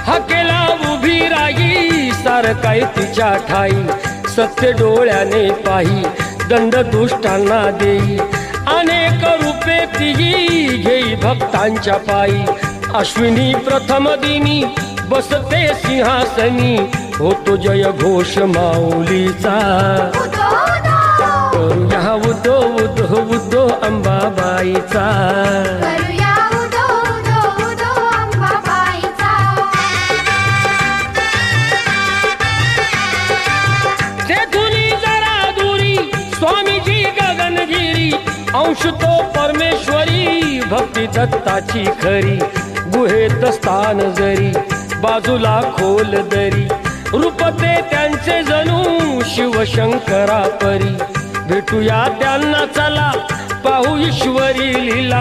हा केला उभी राही सारकाय तिच्या ठाई सत्य डोळ्याने पाही दंड दुष्टांना देई अनेक रूपे तिही घेई भक्तांच्या पायी अश्विनी प्रथम दिनी बसते सिंहासनी होतो जय घोष माऊलीचा करूया उदो उदो उदो अंबाबाईचा तेथुनी जरा दूरी स्वामीजी गगनगिरी अंश तो परमेश्वरी भक्ती दत्ताची खरी गुहेत स्थान जरी बाजूला खोल दरी रूपते त्यांचे जणू शिवशंकरा परी भेटूया त्यांना चला पाहू ईश्वरी लीला